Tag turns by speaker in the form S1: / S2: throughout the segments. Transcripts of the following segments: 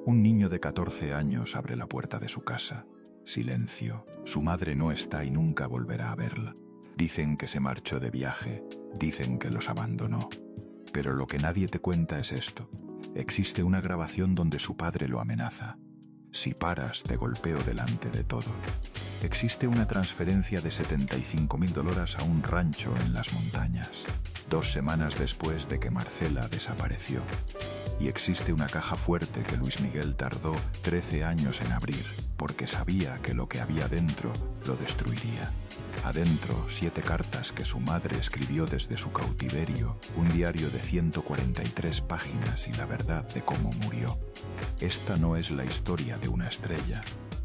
S1: Un niño de 14 años abre la puerta de su casa. Silencio. Su madre no está y nunca volverá a verla. Dicen que se marchó de viaje, dicen que los abandonó. Pero lo que nadie te cuenta es esto. Existe una grabación donde su padre lo amenaza. Si paras, te golpeo delante de todos. Existe una transferencia de $75.000 a un rancho en las montañas, 2 semanas después de que Marcela desapareció. Y existe una caja fuerte que Luis Miguel tardó 13 años en abrir, porque sabía que lo que había dentro lo destruiría. Adentro, 7 cartas que su madre escribió desde su cautiverio, un diario de 143 páginas y la verdad de cómo murió. Esta no es la historia de una estrella,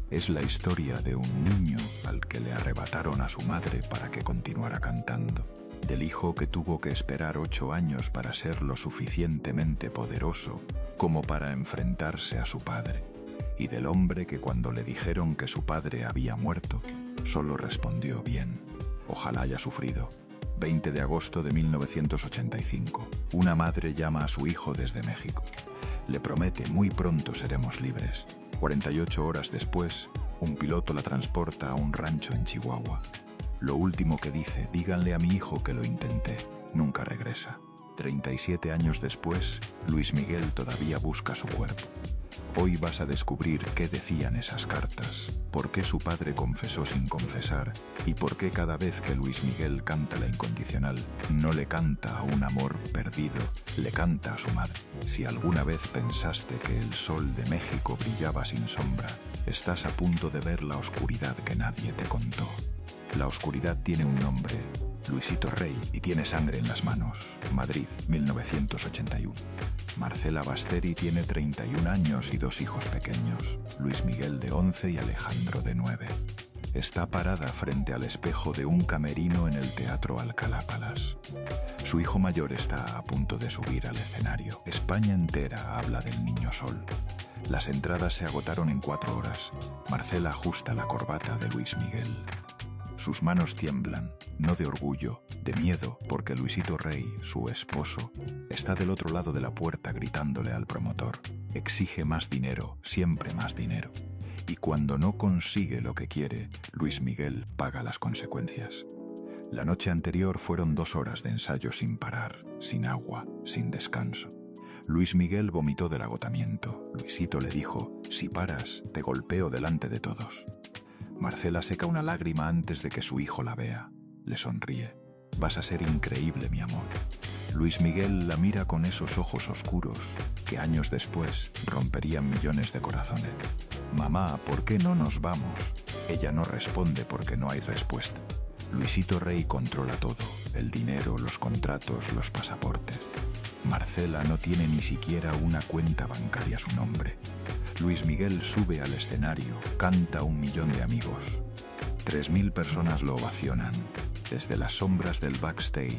S1: es la historia de un niño al que le arrebataron a su madre para que continuara cantando, del hijo que tuvo que esperar 8 años para ser lo suficientemente poderoso como para enfrentarse a su padre, y del hombre que cuando le dijeron que su padre había muerto, solo respondió bien. Ojalá haya sufrido. 20 de agosto de 1985. Una madre llama a su hijo desde México. Le promete: muy pronto seremos libres. 48 horas después, un piloto la transporta a un rancho en Chihuahua. Lo último que dice: díganle a mi hijo que lo intenté. Nunca regresa. 37 años después, Luis Miguel todavía busca su cuerpo. Hoy vas a descubrir qué decían esas cartas, por qué su padre confesó sin confesar y por qué cada vez que Luis Miguel canta La Incondicional no le canta a un amor perdido, le canta a su madre. Si alguna vez pensaste que el sol de México brillaba sin sombra, estás a punto de ver la oscuridad que nadie te contó. La oscuridad tiene un nombre: Luisito Rey, y tiene sangre en las manos. Madrid, 1981. Marcela Basteri tiene 31 años y 2 hijos pequeños, Luis Miguel de 11 y Alejandro de 9. Está parada frente al espejo de un camerino en el Teatro Alcalá Palace. Su hijo mayor está a punto de subir al escenario. España entera habla del Niño Sol. Las entradas se agotaron en 4 horas. Marcela ajusta la corbata de Luis Miguel. Sus manos tiemblan, no de orgullo, de miedo, porque Luisito Rey, su esposo, está del otro lado de la puerta gritándole al promotor. Exige más dinero, siempre más dinero. Y cuando no consigue lo que quiere, Luis Miguel paga las consecuencias. La noche anterior fueron 2 horas de ensayo sin parar, sin agua, sin descanso. Luis Miguel vomitó del agotamiento. Luisito le dijo: si paras, te golpeo delante de todos. Marcela seca una lágrima antes de que su hijo la vea. Le sonríe. Vas a ser increíble, mi amor. Luis Miguel la mira con esos ojos oscuros que años después romperían millones de corazones. Mamá, ¿por qué no nos vamos? Ella no responde porque no hay respuesta. Luisito Rey controla todo: el dinero, los contratos, los pasaportes. Marcela no tiene ni siquiera una cuenta bancaria a su nombre. Luis Miguel sube al escenario, canta 1 millón de amigos. 3.000 personas lo ovacionan. Desde las sombras del backstage,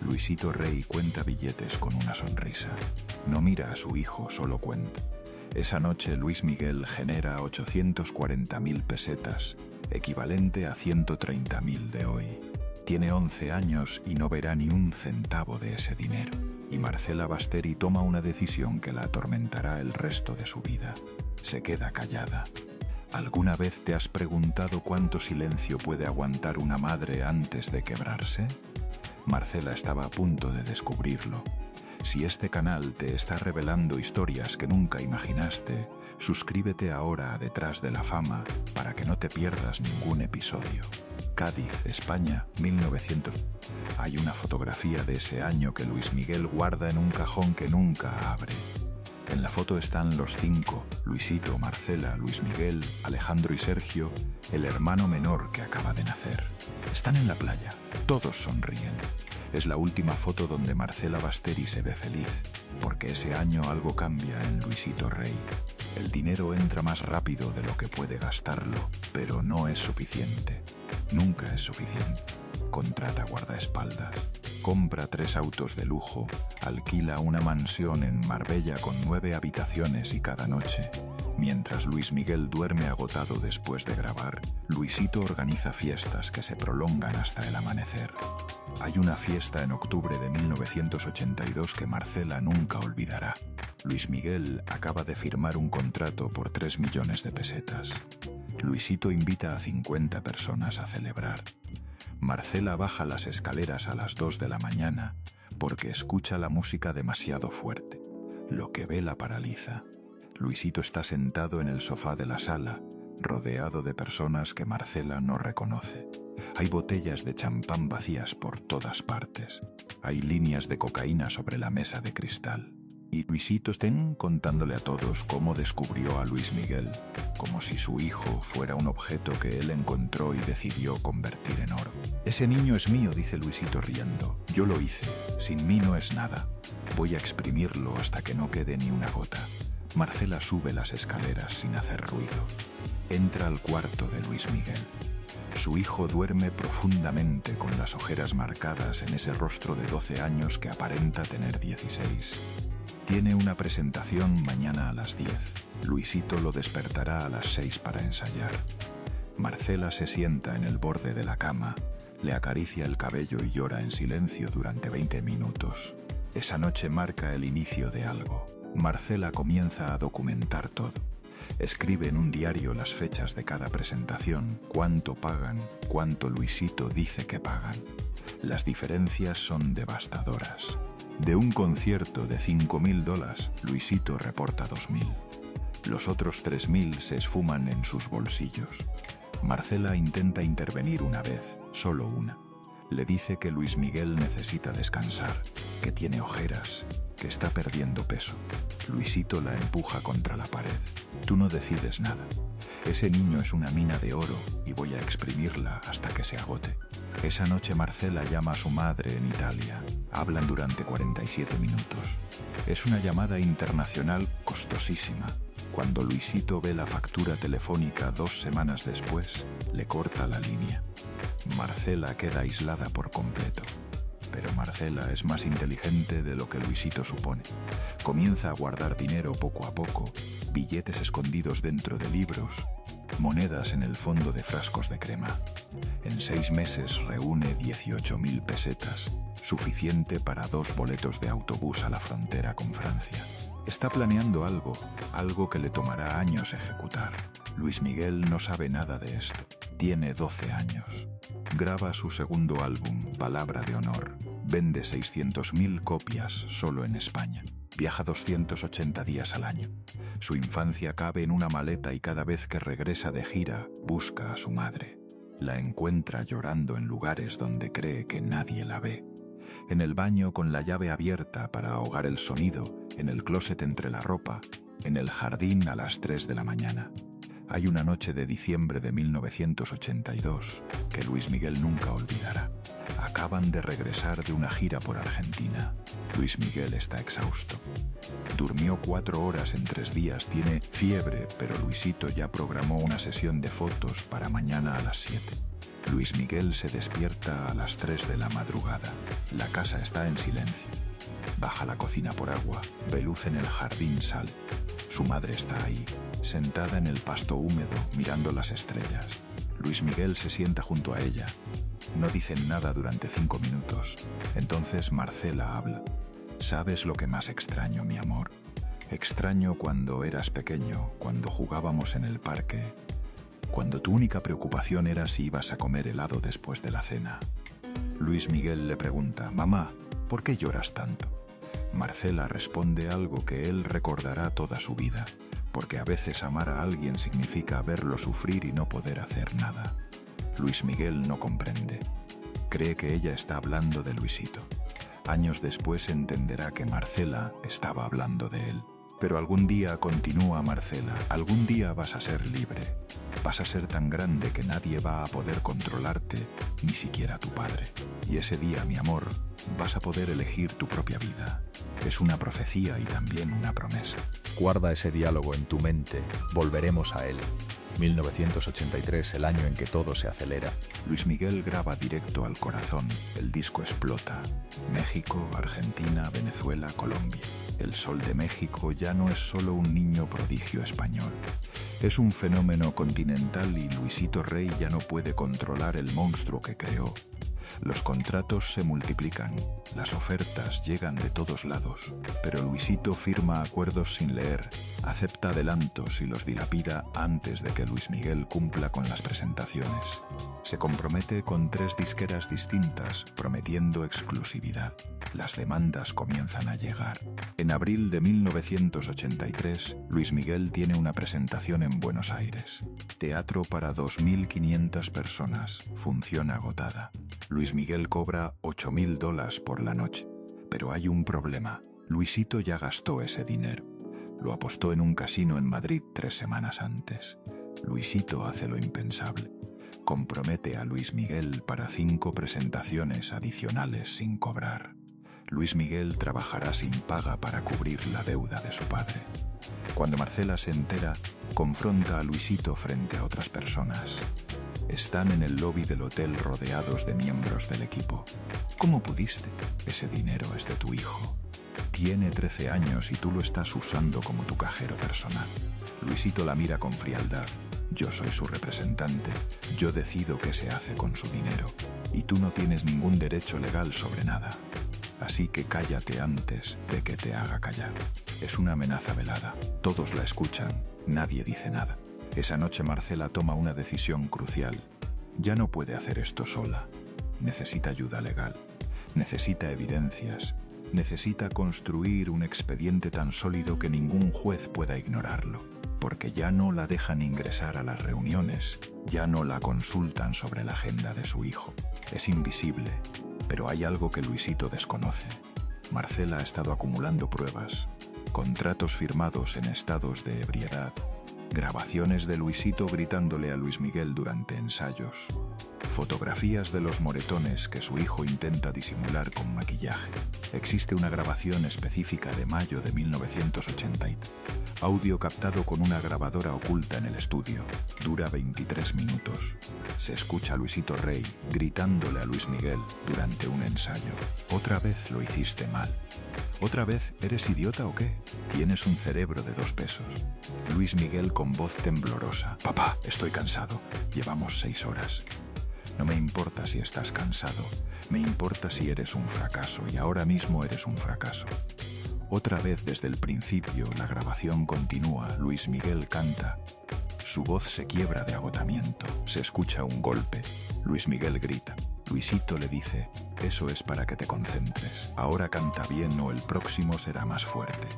S1: Luisito Rey cuenta billetes con una sonrisa. No mira a su hijo, solo cuenta. Esa noche Luis Miguel genera 840.000 pesetas, equivalente a 130.000 de hoy. Tiene 11 años y no verá ni un centavo de ese dinero. Y Marcela Basteri toma una decisión que la atormentará el resto de su vida. Se queda callada. ¿Alguna vez te has preguntado cuánto silencio puede aguantar una madre antes de quebrarse? Marcela estaba a punto de descubrirlo. Si este canal te está revelando historias que nunca imaginaste, suscríbete ahora a Detrás de la Fama para que no te pierdas ningún episodio. Cádiz, España, 1900. Hay una fotografía de ese año que Luis Miguel guarda en un cajón que nunca abre. En la foto están los 5, Luisito, Marcela, Luis Miguel, Alejandro y Sergio, el hermano menor que acaba de nacer. Están en la playa, todos sonríen. Es la última foto donde Marcela Basteri se ve feliz, porque ese año algo cambia en Luisito Rey. El dinero entra más rápido de lo que puede gastarlo, pero no es suficiente. Nunca es suficiente. Contrata guardaespaldas, compra 3 autos de lujo, alquila una mansión en Marbella con 9 habitaciones y cada noche Mientras Luis Miguel duerme agotado después de grabar, Luisito organiza fiestas que se prolongan hasta el amanecer. Hay una fiesta en octubre de 1982 que Marcela nunca olvidará. Luis Miguel acaba de firmar un contrato por 3 millones de pesetas. Luisito invita a 50 personas a celebrar. Marcela baja las escaleras a las 2 de la mañana porque escucha la música demasiado fuerte. Lo que ve la paraliza. Luisito está sentado en el sofá de la sala, rodeado de personas que Marcela no reconoce. Hay botellas de champán vacías por todas partes. Hay líneas de cocaína sobre la mesa de cristal. Y Luisito está contándole a todos cómo descubrió a Luis Miguel, como si su hijo fuera un objeto que él encontró y decidió convertir en oro. Ese niño es mío, dice Luisito riendo. Yo lo hice. Sin mí no es nada. Voy a exprimirlo hasta que no quede ni una gota. Marcela sube las escaleras sin hacer ruido. Entra al cuarto de Luis Miguel. Su hijo duerme profundamente con las ojeras marcadas en ese rostro de 12 años que aparenta tener 16. Tiene una presentación mañana a las 10. Luisito lo despertará a las 6 para ensayar. Marcela se sienta en el borde de la cama, le acaricia el cabello y llora en silencio durante 20 minutos. Esa noche marca el inicio de algo. Marcela comienza a documentar todo. Escribe en un diario las fechas de cada presentación, cuánto pagan, cuánto Luisito dice que pagan. Las diferencias son devastadoras. De un concierto de $5.000, Luisito reporta 2.000. Los otros 3.000 se esfuman en sus bolsillos. Marcela intenta intervenir una vez, solo una. Le dice que Luis Miguel necesita descansar, que tiene ojeras, que está perdiendo peso. Luisito la empuja contra la pared. Tú no decides nada. Ese niño es una mina de oro y voy a exprimirla hasta que se agote. Esa noche Marcela llama a su madre en Italia. Hablan durante 47 minutos. Es una llamada internacional costosísima. Cuando Luisito ve la factura telefónica 2 semanas después, le corta la línea. Marcela queda aislada por completo. Pero Marcela es más inteligente de lo que Luisito supone. Comienza a guardar dinero poco a poco, billetes escondidos dentro de libros, monedas en el fondo de frascos de crema. En 6 meses reúne 18.000 pesetas, suficiente para 2 boletos de autobús a la frontera con Francia. Está planeando algo que le tomará años ejecutar. Luis Miguel no sabe nada de esto. Tiene 12 años. Graba su segundo álbum, Palabra de Honor. Vende 600.000 copias solo en España. Viaja 280 días al año. Su infancia cabe en una maleta y cada vez que regresa de gira, busca a su madre. La encuentra llorando en lugares donde cree que nadie la ve. En el baño con la llave abierta para ahogar el sonido, en el closet entre la ropa, en el jardín a las 3 de la mañana. Hay una noche de diciembre de 1982 que Luis Miguel nunca olvidará. Acaban de regresar de una gira por Argentina. Luis Miguel está exhausto. Durmió 4 horas en 3 días, tiene fiebre, pero Luisito ya programó una sesión de fotos para mañana a las 7. Luis Miguel se despierta a las 3 de la madrugada. La casa está en silencio. Baja a la cocina por agua, ve luz en el jardín, sale. Su madre está ahí, sentada en el pasto húmedo, mirando las estrellas. Luis Miguel se sienta junto a ella. No dicen nada durante 5 minutos. Entonces Marcela habla. ¿Sabes lo que más extraño, mi amor? Extraño cuando eras pequeño, cuando jugábamos en el parque, cuando tu única preocupación era si ibas a comer helado después de la cena. Luis Miguel le pregunta, «Mamá, ¿por qué lloras tanto?» Marcela responde algo que él recordará toda su vida, porque a veces amar a alguien significa verlo sufrir y no poder hacer nada. Luis Miguel no comprende. Cree que ella está hablando de Luisito. Años después entenderá que Marcela estaba hablando de él. Pero algún día, continúa Marcela, algún día vas a ser libre. Vas a ser tan grande que nadie va a poder controlarte, ni siquiera tu padre. Y ese día, mi amor, vas a poder elegir tu propia vida. Es una profecía y también una promesa.
S2: Guarda ese diálogo en tu mente, volveremos a él. 1983, el año en que todo se acelera.
S1: Luis Miguel graba directo al corazón, el disco explota. México, Argentina, Venezuela, Colombia. El Sol de México ya no es solo un niño prodigio español. Es un fenómeno continental y Luisito Rey ya no puede controlar el monstruo que creó. Los contratos se multiplican, las ofertas llegan de todos lados, pero Luisito firma acuerdos sin leer, acepta adelantos y los dilapida antes de que Luis Miguel cumpla con las presentaciones. Se compromete con 3 disqueras distintas, prometiendo exclusividad. Las demandas comienzan a llegar. En abril de 1983, Luis Miguel tiene una presentación en Buenos Aires. Teatro para 2.500 personas, función agotada. Luis Miguel cobra $8.000 por la noche. Pero hay un problema. Luisito ya gastó ese dinero. Lo apostó en un casino en Madrid 3 semanas antes. Luisito hace lo impensable. Compromete a Luis Miguel para 5 presentaciones adicionales sin cobrar. Luis Miguel trabajará sin paga para cubrir la deuda de su padre. Cuando Marcela se entera, confronta a Luisito frente a otras personas. Están en el lobby del hotel rodeados de miembros del equipo. ¿Cómo pudiste? Ese dinero es de tu hijo. Tiene 13 años y tú lo estás usando como tu cajero personal. Luisito la mira con frialdad. Yo soy su representante. Yo decido qué se hace con su dinero. Y tú no tienes ningún derecho legal sobre nada. Así que cállate antes de que te haga callar. Es una amenaza velada. Todos la escuchan. Nadie dice nada. Esa noche Marcela toma una decisión crucial. Ya no puede hacer esto sola. Necesita ayuda legal. Necesita evidencias. Necesita construir un expediente tan sólido que ningún juez pueda ignorarlo. Porque ya no la dejan ingresar a las reuniones. Ya no la consultan sobre la agenda de su hijo. Es invisible. Pero hay algo que Luisito desconoce. Marcela ha estado acumulando pruebas. Contratos firmados en estados de ebriedad. Grabaciones de Luisito gritándole a Luis Miguel durante ensayos. Fotografías de los moretones que su hijo intenta disimular con maquillaje. Existe una grabación específica de mayo de 1980. Audio captado con una grabadora oculta en el estudio. Dura 23 minutos. Se escucha a Luisito Rey gritándole a Luis Miguel durante un ensayo. ¿Otra vez lo hiciste mal? ¿Otra vez eres idiota o qué? Tienes un cerebro de 2 pesos. Luis Miguel con voz temblorosa. Papá, estoy cansado. Llevamos 6 horas. No me importa si estás cansado. Me importa si eres un fracaso y ahora mismo eres un fracaso. Otra vez desde el principio la grabación continúa. Luis Miguel canta. Su voz se quiebra de agotamiento. Se escucha un golpe. Luis Miguel grita. Luisito le dice, eso es para que te concentres. Ahora canta bien o el próximo será más fuerte.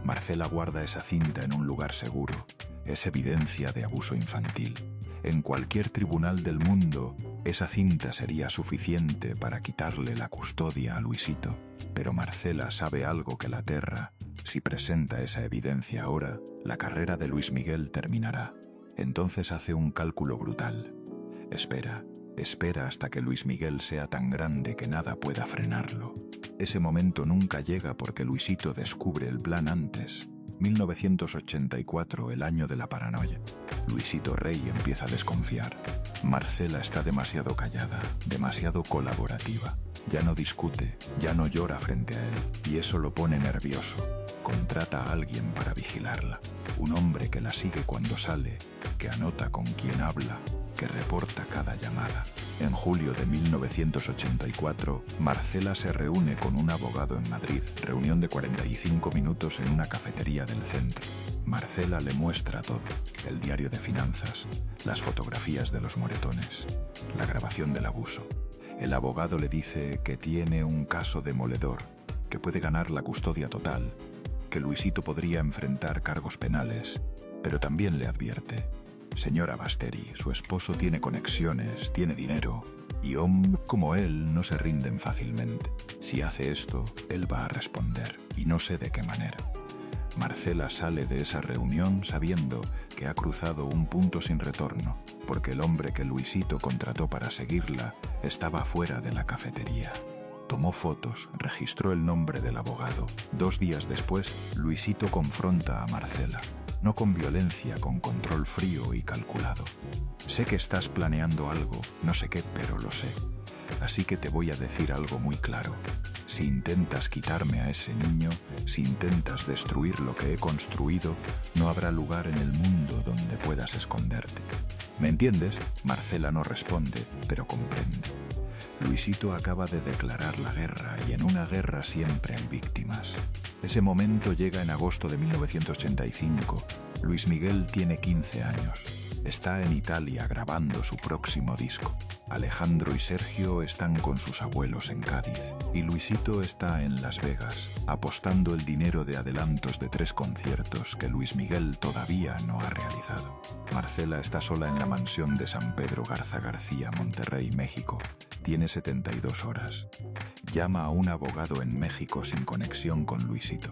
S1: Marcela guarda esa cinta en un lugar seguro. Es evidencia de abuso infantil. En cualquier tribunal del mundo, esa cinta sería suficiente para quitarle la custodia a Luisito. Pero Marcela sabe algo que la aterra. Si presenta esa evidencia ahora, la carrera de Luis Miguel terminará. Entonces hace un cálculo brutal. Espera hasta que Luis Miguel sea tan grande que nada pueda frenarlo. Ese momento nunca llega porque Luisito descubre el plan antes. 1984, el año de la paranoia. Luisito Rey empieza a desconfiar. Marcela está demasiado callada, demasiado colaborativa. Ya no discute, ya no llora frente a él, y eso lo pone nervioso. Contrata a alguien para vigilarla. Un hombre que la sigue cuando sale, que anota con quién habla, que reporta cada llamada. En julio de 1984, Marcela se reúne con un abogado en Madrid, reunión de 45 minutos en una cafetería del centro. Marcela le muestra todo, el diario de finanzas, las fotografías de los moretones, la grabación del abuso. El abogado le dice que tiene un caso demoledor, que puede ganar la custodia total, que Luisito podría enfrentar cargos penales, pero también le advierte: señora Basteri, su esposo tiene conexiones, tiene dinero, y hombres como él no se rinden fácilmente. Si hace esto, él va a responder, y no sé de qué manera. Marcela sale de esa reunión sabiendo que ha cruzado un punto sin retorno, porque el hombre que Luisito contrató para seguirla estaba fuera de la cafetería. Tomó fotos, registró el nombre del abogado. 2 días después, Luisito confronta a Marcela. no con violencia, con control frío y calculado. Sé que estás planeando algo, no sé qué, pero lo sé. Así que te voy a decir algo muy claro. Si intentas quitarme a ese niño, si intentas destruir lo que he construido, no habrá lugar en el mundo donde puedas esconderte. ¿Me entiendes? Marcela no responde, pero comprende. Luisito acaba de declarar la guerra y en una guerra siempre hay víctimas. Ese momento llega en agosto de 1985. Luis Miguel tiene 15 años. Está en Italia grabando su próximo disco. Alejandro y Sergio están con sus abuelos en Cádiz y Luisito está en Las Vegas, apostando el dinero de adelantos de 3 conciertos que Luis Miguel todavía no ha realizado. Marcela está sola en la mansión de San Pedro Garza García, Monterrey, México. Tiene 72 horas. Llama a un abogado en México sin conexión con Luisito.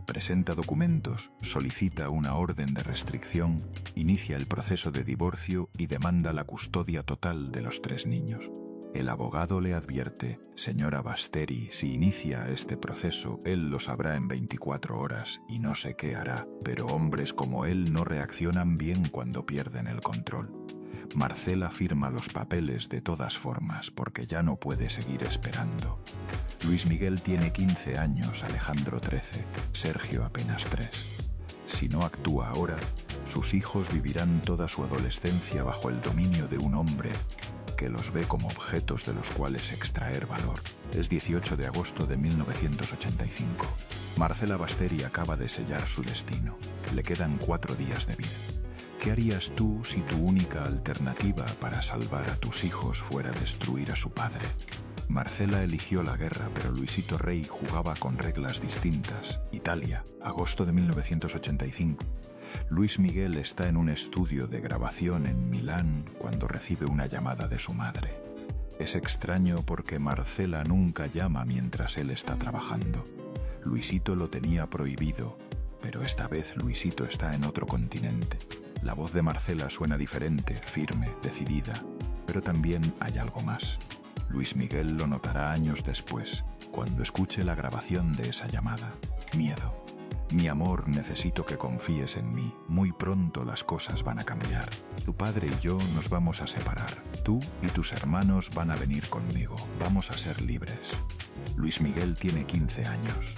S1: Presenta documentos, solicita una orden de restricción, inicia el proceso de divorcio y demanda la custodia total de los 3 niños. El abogado le advierte: señora Basteri, si inicia este proceso, él lo sabrá en 24 horas y no sé qué hará, pero hombres como él no reaccionan bien cuando pierden el control. Marcela firma los papeles de todas formas porque ya no puede seguir esperando. Luis Miguel tiene 15 años, Alejandro 13, Sergio apenas 3. Si no actúa ahora, sus hijos vivirán toda su adolescencia bajo el dominio de un hombre que los ve como objetos de los cuales extraer valor. Es 18 de agosto de 1985. Marcela Basteri acaba de sellar su destino. Le quedan 4 días de vida. ¿Qué harías tú si tu única alternativa para salvar a tus hijos fuera destruir a su padre? Marcela eligió la guerra, pero Luisito Rey jugaba con reglas distintas. Italia, agosto de 1985. Luis Miguel está en un estudio de grabación en Milán cuando recibe una llamada de su madre. Es extraño porque Marcela nunca llama mientras él está trabajando. Luisito lo tenía prohibido, pero esta vez Luisito está en otro continente. La voz de Marcela suena diferente, firme, decidida, pero también hay algo más. Luis Miguel lo notará años después, cuando escuche la grabación de esa llamada. Miedo. Mi amor, necesito que confíes en mí. Muy pronto las cosas van a cambiar. Tu padre y yo nos vamos a separar. Tú y tus hermanos van a venir conmigo. Vamos a ser libres. Luis Miguel tiene 15 años.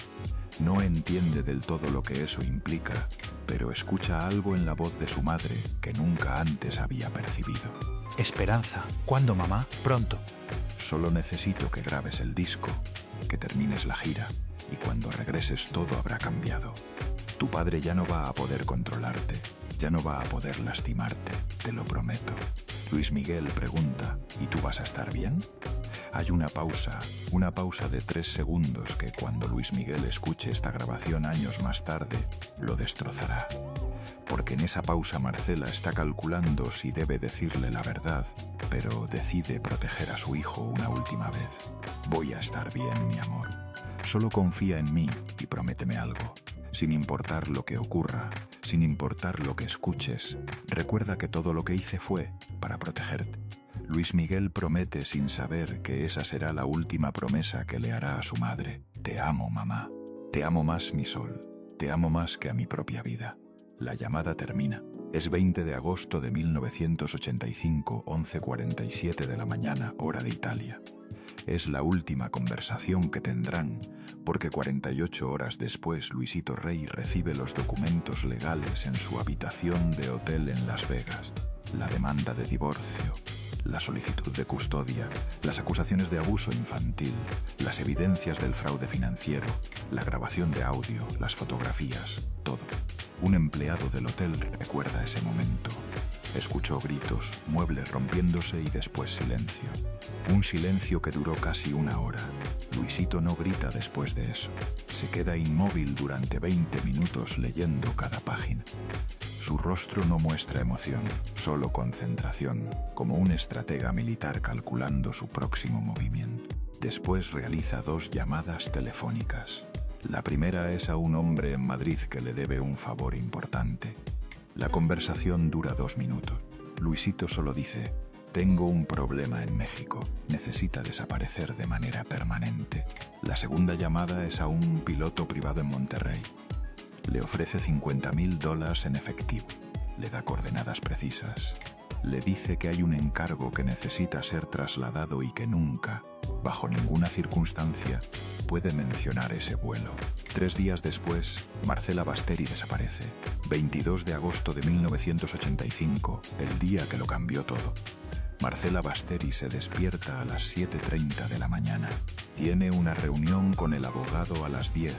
S1: No entiende del todo lo que eso implica, pero escucha algo en la voz de su madre que nunca antes había percibido.
S3: Esperanza. ¿Cuándo, mamá? Pronto.
S1: Solo necesito que grabes el disco, que termines la gira, y cuando regreses todo habrá cambiado. Tu padre ya no va a poder controlarte, ya no va a poder lastimarte, te lo prometo. Luis Miguel pregunta: ¿y tú vas a estar bien? Hay una pausa de 3 segundos que cuando Luis Miguel escuche esta grabación años más tarde, lo destrozará. Porque en esa pausa Marcela está calculando si debe decirle la verdad, pero decide proteger a su hijo una última vez. Voy a estar bien, mi amor. Solo confía en mí y prométeme algo. Sin importar lo que ocurra, sin importar lo que escuches, recuerda que todo lo que hice fue para protegerte. Luis Miguel promete sin saber que esa será la última promesa que le hará a su madre. Te amo, mamá. Te amo más, mi sol. Te amo más que a mi propia vida. La llamada termina. Es 20 de agosto de 1985, 11:47 de la mañana, hora de Italia. Es la última conversación que tendrán, porque 48 horas después Luisito Rey recibe los documentos legales en su habitación de hotel en Las Vegas. La demanda de divorcio, la solicitud de custodia, las acusaciones de abuso infantil, las evidencias del fraude financiero, la grabación de audio, las fotografías, todo. Un empleado del hotel recuerda ese momento. Escuchó gritos, muebles rompiéndose y después silencio. Un silencio que duró casi 1 hora. Luisito no grita después de eso. Se queda inmóvil durante 20 minutos leyendo cada página. Su rostro no muestra emoción, solo concentración, como un estratega militar calculando su próximo movimiento. Después realiza 2 llamadas telefónicas. La primera es a un hombre en Madrid que le debe un favor importante. La conversación dura 2 minutos. Luisito solo dice: tengo un problema en México, necesita desaparecer de manera permanente. La segunda llamada es a un piloto privado en Monterrey. Le ofrece $50.000 en efectivo. Le da coordenadas precisas. Le dice que hay un encargo que necesita ser trasladado y que nunca, bajo ninguna circunstancia, puede mencionar ese vuelo. 3 días después, Marcela Basteri desaparece. 22 de agosto de 1985, el día que lo cambió todo. Marcela Basteri se despierta a las 7:30 de la mañana. Tiene una reunión con el abogado a las 10.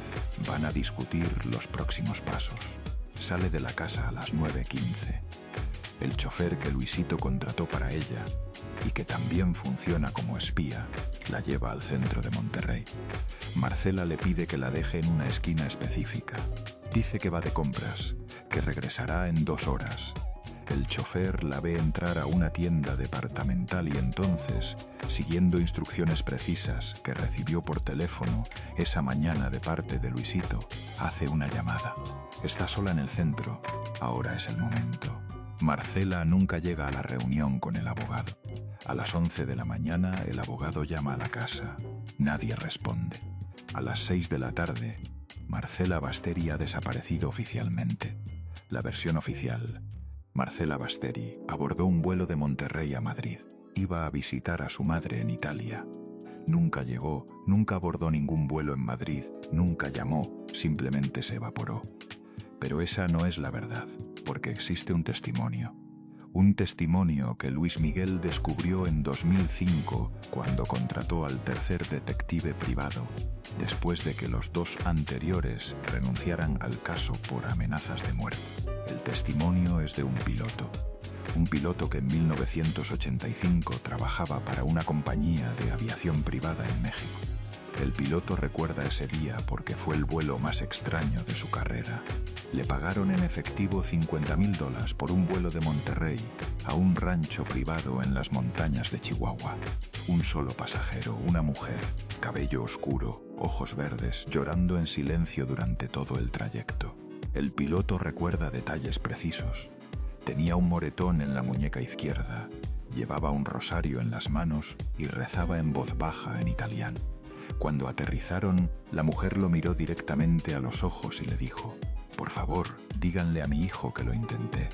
S1: Van a discutir los próximos pasos. Sale de la casa a las 9:15. El chofer que Luisito contrató para ella y que también funciona como espía, la lleva al centro de Monterrey. Marcela le pide que la deje en una esquina específica. Dice que va de compras, que regresará en 2 horas. El chofer la ve entrar a una tienda departamental y entonces, siguiendo instrucciones precisas que recibió por teléfono esa mañana de parte de Luisito, hace una llamada. Está sola en el centro, ahora es el momento. Marcela nunca llega a la reunión con el abogado. A las 11 de la mañana el abogado llama a la casa. Nadie responde. A las 6 de la tarde, Marcela Basteri ha desaparecido oficialmente. La versión oficial: Marcela Basteri abordó un vuelo de Monterrey a Madrid. Iba a visitar a su madre en Italia. Nunca llegó, nunca abordó ningún vuelo en Madrid, nunca llamó, simplemente se evaporó. Pero esa no es la verdad, porque existe un testimonio. Un testimonio que Luis Miguel descubrió en 2005 cuando contrató al tercer detective privado, después de que los 2 anteriores renunciaran al caso por amenazas de muerte. El testimonio es de un piloto que en 1985 trabajaba para una compañía de aviación privada en México. El piloto recuerda ese día porque fue el vuelo más extraño de su carrera. Le pagaron en efectivo $50.000 por un vuelo de Monterrey a un rancho privado en las montañas de Chihuahua. Un solo pasajero, una mujer, cabello oscuro, ojos verdes, llorando en silencio durante todo el trayecto. El piloto recuerda detalles precisos. Tenía un moretón en la muñeca izquierda, llevaba un rosario en las manos y rezaba en voz baja en italiano. Cuando aterrizaron, la mujer lo miró directamente a los ojos y le dijo: «Por favor, díganle a mi hijo que lo intenté.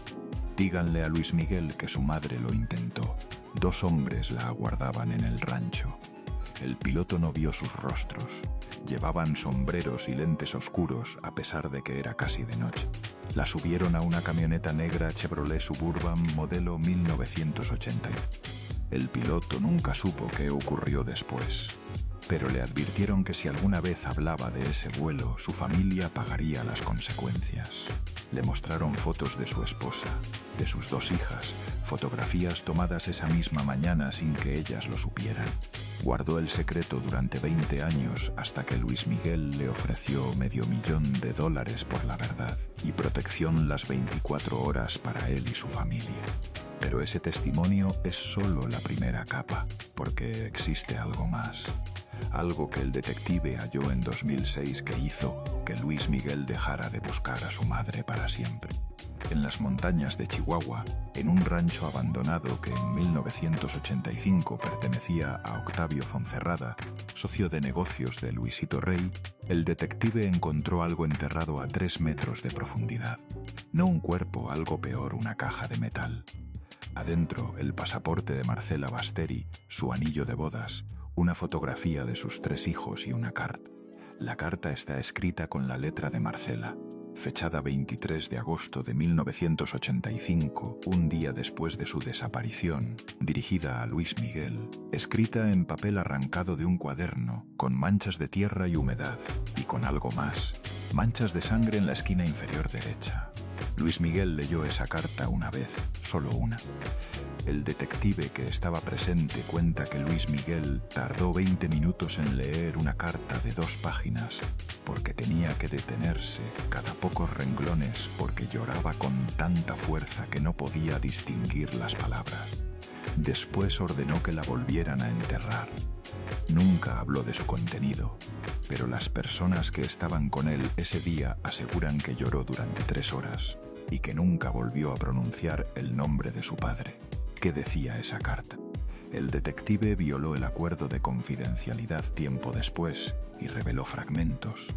S1: Díganle a Luis Miguel que su madre lo intentó». 2 hombres la aguardaban en el rancho. El piloto no vio sus rostros. Llevaban sombreros y lentes oscuros a pesar de que era casi de noche. La subieron a una camioneta negra Chevrolet Suburban modelo 1980. El piloto nunca supo qué ocurrió después, pero le advirtieron que si alguna vez hablaba de ese vuelo, su familia pagaría las consecuencias. Le mostraron fotos de su esposa, de sus 2 hijas, fotografías tomadas esa misma mañana sin que ellas lo supieran. Guardó el secreto durante 20 años hasta que Luis Miguel le ofreció $500,000 por la verdad y protección las 24 horas para él y su familia. Pero ese testimonio es solo la primera capa, porque existe algo más. Algo que el detective halló en 2006 que hizo que Luis Miguel dejara de buscar a su madre para siempre. En las montañas de Chihuahua, en un rancho abandonado que en 1985 pertenecía a Octavio Fonserrada, socio de negocios de Luisito Rey, el detective encontró algo enterrado a 3 metros de profundidad. No un cuerpo, algo peor, una caja de metal. Adentro, el pasaporte de Marcela Basteri, su anillo de bodas, una fotografía de sus 3 hijos y una carta. La carta está escrita con la letra de Marcela, fechada 23 de agosto de 1985, un día después de su desaparición, dirigida a Luis Miguel, escrita en papel arrancado de un cuaderno, con manchas de tierra y humedad, y con algo más, manchas de sangre en la esquina inferior derecha. Luis Miguel leyó esa carta una vez, solo una. El detective que estaba presente cuenta que Luis Miguel tardó 20 minutos en leer una carta de 2 páginas, porque tenía que detenerse cada pocos renglones porque lloraba con tanta fuerza que no podía distinguir las palabras. Después ordenó que la volvieran a enterrar. Nunca habló de su contenido, pero las personas que estaban con él ese día aseguran que lloró durante 3 horas y que nunca volvió a pronunciar el nombre de su padre. ¿Qué decía esa carta? El detective violó el acuerdo de confidencialidad tiempo después y reveló fragmentos.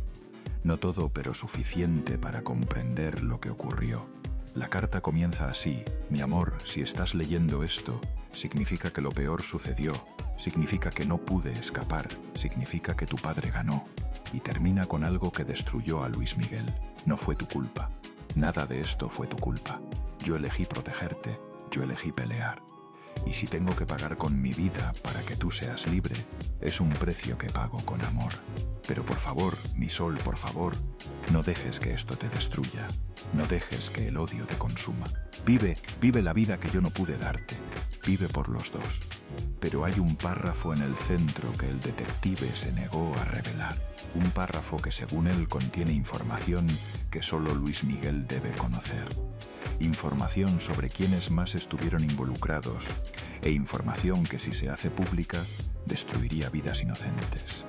S1: No todo, pero suficiente para comprender lo que ocurrió. La carta comienza así: mi amor, si estás leyendo esto, significa que lo peor sucedió, significa que no pude escapar, significa que tu padre ganó. Y termina con algo que destruyó a Luis Miguel. No fue tu culpa. Nada de esto fue tu culpa. Yo elegí protegerte, yo elegí pelear. Y si tengo que pagar con mi vida para que tú seas libre, es un precio que pago con amor. Pero por favor, mi sol, por favor, no dejes que esto te destruya. No dejes que el odio te consuma. Vive la vida que yo no pude darte. Vive por los dos. Pero hay un párrafo en el centro que el detective se negó a revelar. Un párrafo que según él contiene información que solo Luis Miguel debe conocer. Información sobre quiénes más estuvieron involucrados e información que si se hace pública destruiría vidas inocentes.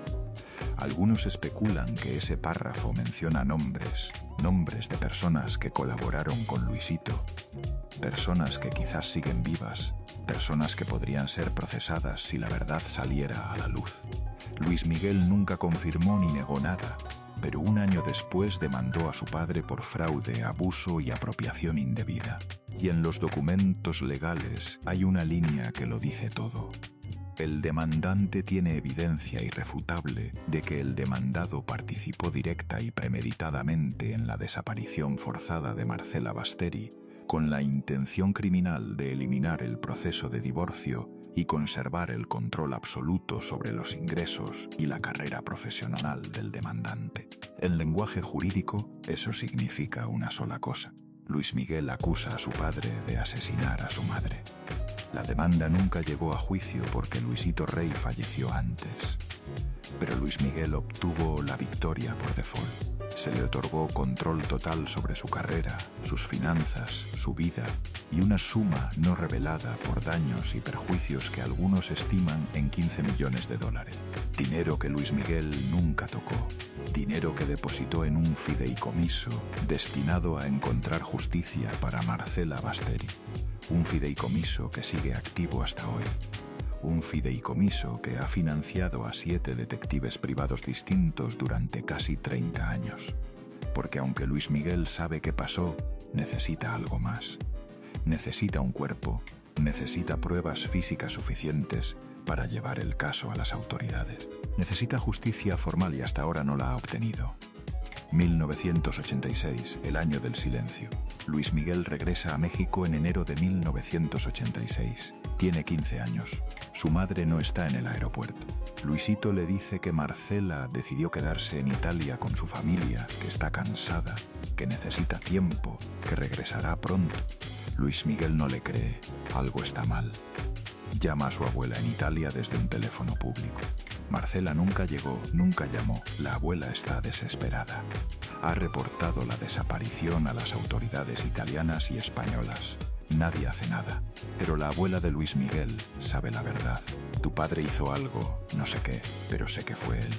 S1: Algunos especulan que ese párrafo menciona nombres de personas que colaboraron con Luisito, personas que quizás siguen vivas, personas que podrían ser procesadas si la verdad saliera a la luz. Luis Miguel nunca confirmó ni negó nada, pero un año después demandó a su padre por fraude, abuso y apropiación indebida. Y en los documentos legales hay una línea que lo dice todo. El demandante tiene evidencia irrefutable de que el demandado participó directa y premeditadamente en la desaparición forzada de Marcela Basteri, con la intención criminal de eliminar el proceso de divorcio y conservar el control absoluto sobre los ingresos y la carrera profesional del demandante. En lenguaje jurídico, eso significa una sola cosa: Luis Miguel acusa a su padre de asesinar a su madre. La demanda nunca llegó a juicio porque Luisito Rey falleció antes. Pero Luis Miguel obtuvo la victoria por default. Se le otorgó control total sobre su carrera, sus finanzas, su vida y una suma no revelada por daños y perjuicios que algunos estiman en $15 millones. Dinero que Luis Miguel nunca tocó. Dinero que depositó en un fideicomiso destinado a encontrar justicia para Marcela Basteri. Un fideicomiso que sigue activo hasta hoy. Un fideicomiso que ha financiado a 7 detectives privados distintos durante casi 30 años. Porque aunque Luis Miguel sabe qué pasó, necesita algo más. Necesita un cuerpo, necesita pruebas físicas suficientes para llevar el caso a las autoridades. Necesita justicia formal y hasta ahora no la ha obtenido. 1986, el año del silencio. Luis Miguel regresa a México en enero de 1986. Tiene 15 años. Su madre no está en el aeropuerto. Luisito le dice que Marcela decidió quedarse en Italia con su familia, que está cansada, que necesita tiempo, que regresará pronto. Luis Miguel no le cree. Algo está mal. Llama a su abuela en Italia desde un teléfono público. Marcela nunca llegó, nunca llamó. La abuela está desesperada. Ha reportado la desaparición a las autoridades italianas y españolas. Nadie hace nada. Pero la abuela de Luis Miguel sabe la verdad. Tu padre hizo algo, no sé qué, pero sé que fue él.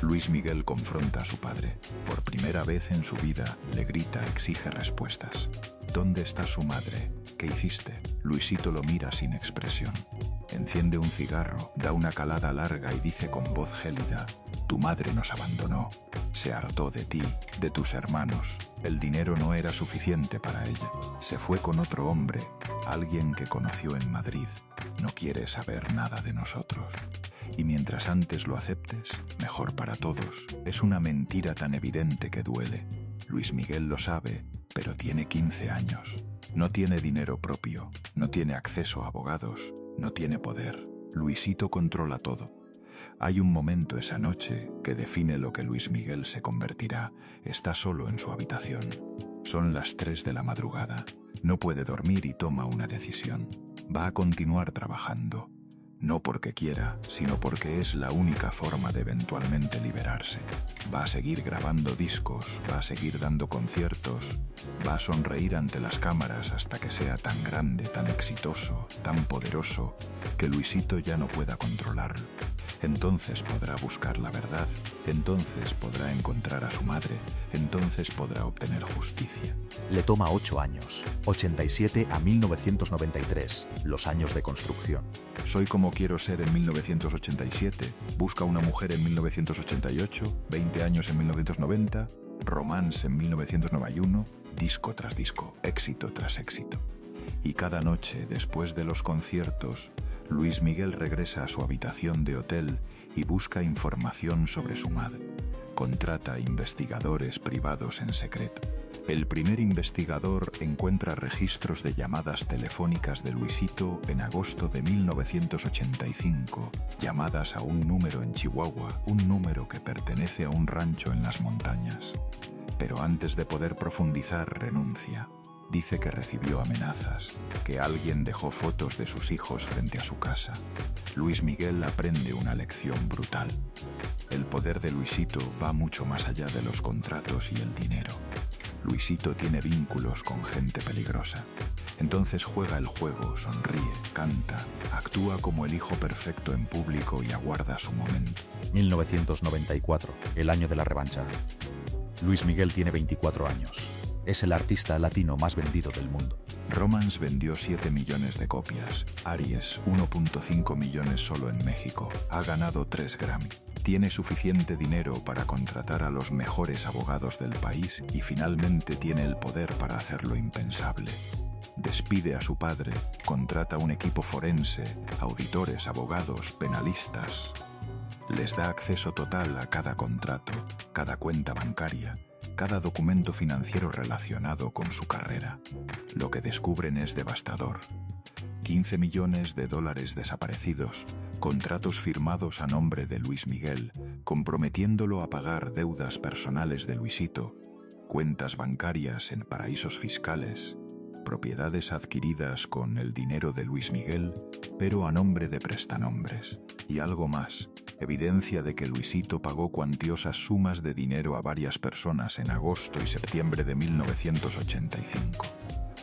S1: Luis Miguel confronta a su padre. Por primera vez en su vida le grita, exige respuestas. ¿Dónde está su madre? ¿Qué hiciste? Luisito lo mira sin expresión. Enciende un cigarro, da una calada larga y dice con voz gélida: tu madre nos abandonó. Se hartó de ti, de tus hermanos. El dinero no era suficiente para ella. Se fue con otro hombre, alguien que conoció en Madrid. No quiere saber nada de nosotros. Y mientras antes lo aceptes, mejor para todos. Es una mentira tan evidente que duele. Luis Miguel lo sabe, pero tiene 15 años. No tiene dinero propio, no tiene acceso a abogados, no tiene poder. Luisito controla todo. Hay un momento esa noche que define lo que Luis Miguel se convertirá. Está solo en su habitación. Son las 3 de la madrugada. No puede dormir y toma una decisión. Va a continuar trabajando. No porque quiera, sino porque es la única forma de eventualmente liberarse. Va a seguir grabando discos, va a seguir dando conciertos, va a sonreír ante las cámaras hasta que sea tan grande, tan exitoso, tan poderoso, que Luisito ya no pueda controlarlo. Entonces podrá buscar la verdad, entonces podrá encontrar a su madre, entonces podrá obtener justicia.
S2: Le toma 8 años. 87 a 1993, los años de construcción.
S1: Soy como quiero ser en 1987, Busca una mujer en 1988, 20 años en 1990, Romance en 1991, disco tras disco, éxito tras éxito. Y cada noche, después de los conciertos, Luis Miguel regresa a su habitación de hotel y busca información sobre su madre. Contrata investigadores privados en secreto. El primer investigador encuentra registros de llamadas telefónicas de Luisito en agosto de 1985, llamadas a un número en Chihuahua, un número que pertenece a un rancho en las montañas. Pero antes de poder profundizar, renuncia. Dice que recibió amenazas, que alguien dejó fotos de sus hijos frente a su casa. Luis Miguel aprende una lección brutal. El poder de Luisito va mucho más allá de los contratos y el dinero. Luisito tiene vínculos con gente peligrosa. Entonces juega el juego, sonríe, canta, actúa como el hijo perfecto en público y aguarda su momento.
S2: 1994, el año de la revancha. Luis Miguel tiene 24 años. Es el artista latino más vendido del mundo.
S1: Romance vendió 7 millones de copias. Aries, 1.5 millones solo en México. Ha ganado 3 Grammy. Tiene suficiente dinero para contratar a los mejores abogados del país y finalmente tiene el poder para hacer lo impensable. Despide a su padre, contrata un equipo forense, auditores, abogados, penalistas. Les da acceso total a cada contrato, cada cuenta bancaria, cada documento financiero relacionado con su carrera. Lo que descubren es devastador. 15 millones de dólares desaparecidos, contratos firmados a nombre de Luis Miguel, comprometiéndolo a pagar deudas personales de Luisito, cuentas bancarias en paraísos fiscales, propiedades adquiridas con el dinero de Luis Miguel, pero a nombre de prestanombres. Y algo más, evidencia de que Luisito pagó cuantiosas sumas de dinero a varias personas en agosto y septiembre de 1985.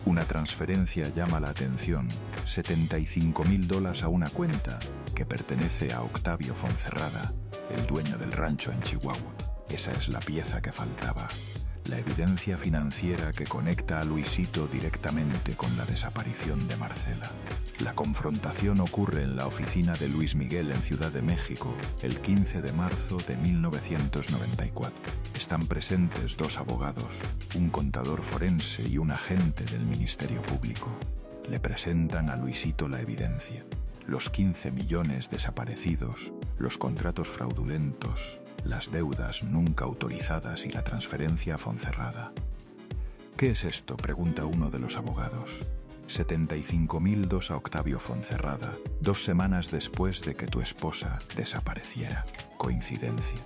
S1: Una transferencia llama la atención, $75,000 a una cuenta que pertenece a Octavio Fonserrada, el dueño del rancho en Chihuahua. Esa es la pieza que faltaba. La evidencia financiera que conecta a Luisito directamente con la desaparición de Marcela. La confrontación ocurre en la oficina de Luis Miguel en Ciudad de México el 15 de marzo de 1994. Están presentes 2 abogados, un contador forense y un agente del Ministerio Público. Le presentan a Luisito la evidencia. Los 15 millones desaparecidos, los contratos fraudulentos, las deudas nunca autorizadas y la transferencia a Fonserrada. ¿Qué es esto?, pregunta uno de los abogados. 75,000 a Octavio Fonserrada, 2 semanas después de que tu esposa desapareciera. Coincidencia.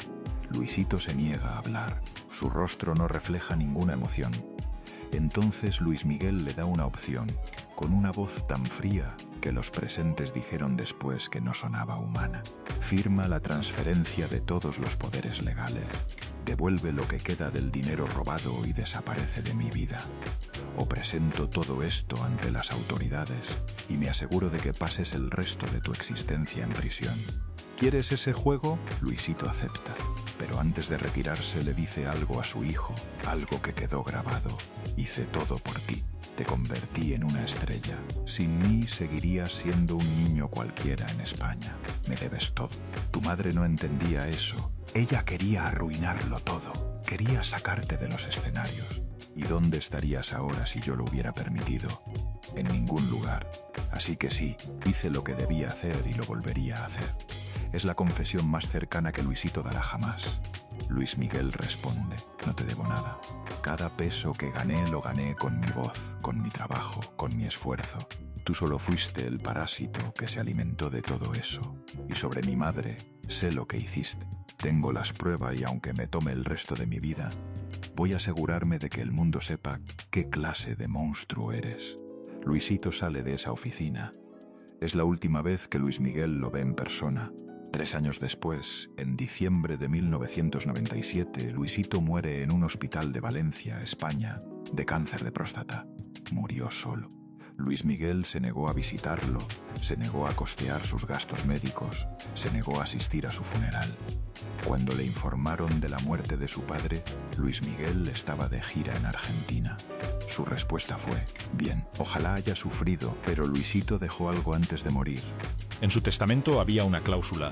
S1: Luisito se niega a hablar. Su rostro no refleja ninguna emoción. Entonces Luis Miguel le da una opción, con una voz tan fría que los presentes dijeron después que no sonaba humana. Firma la transferencia de todos los poderes legales. Devuelve lo que queda del dinero robado y desaparece de mi vida. O presento todo esto ante las autoridades y me aseguro de que pases el resto de tu existencia en prisión. ¿Quieres ese juego? Luisito acepta, pero antes de retirarse le dice algo a su hijo, algo que quedó grabado. Hice todo por ti. Te convertí en una estrella. Sin mí seguirías siendo un niño cualquiera en España. Me debes todo. Tu madre no entendía eso. Ella quería arruinarlo todo. Quería sacarte de los escenarios. ¿Y dónde estarías ahora si yo lo hubiera permitido? En ningún lugar. Así que sí, hice lo que debía hacer y lo volvería a hacer. Es la confesión más cercana que Luisito dará jamás. Luis Miguel responde, no te debo nada. Cada peso que gané lo gané con mi voz, con mi trabajo, con mi esfuerzo. Tú solo fuiste el parásito que se alimentó de todo eso. Y sobre mi madre, sé lo que hiciste. Tengo las pruebas y aunque me tome el resto de mi vida, voy a asegurarme de que el mundo sepa qué clase de monstruo eres. Luisito sale de esa oficina. Es la última vez que Luis Miguel lo ve en persona. 3 años después, en diciembre de 1997, Luisito muere en un hospital de Valencia, España, de cáncer de próstata. Murió solo. Luis Miguel se negó a visitarlo, se negó a costear sus gastos médicos, se negó a asistir a su funeral. Cuando le informaron de la muerte de su padre, Luis Miguel estaba de gira en Argentina. Su respuesta fue: bien, ojalá haya sufrido, pero Luisito dejó algo antes de morir.
S4: En su testamento había una cláusula.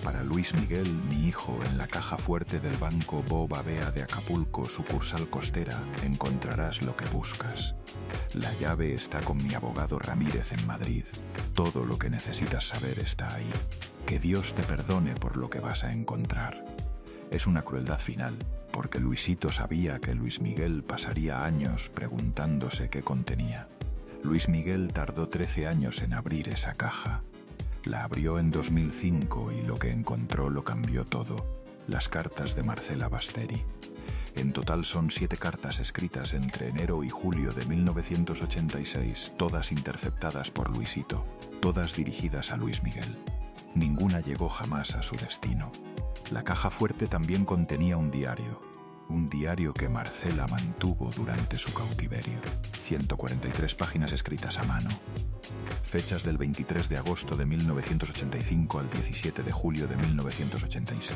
S1: Para Luis Miguel, mi hijo, en la caja fuerte del banco Boba Bea de Acapulco, sucursal costera, encontrarás lo que buscas. La llave está con mi abogado Ramírez en Madrid. Todo lo que necesitas saber está ahí. Que Dios te perdone por lo que vas a encontrar. Es una crueldad final, porque Luisito sabía que Luis Miguel pasaría años preguntándose qué contenía. Luis Miguel tardó 13 años en abrir esa caja. La abrió en 2005 y lo que encontró lo cambió todo. Las cartas de Marcela Basteri. En total son 7 cartas escritas entre enero y julio de 1986, todas interceptadas por Luisito, todas dirigidas a Luis Miguel. Ninguna llegó jamás a su destino. La caja fuerte también contenía un diario que Marcela mantuvo durante su cautiverio. 143 páginas escritas a mano. Fechas del 23 de agosto de 1985 al 17 de julio de 1986.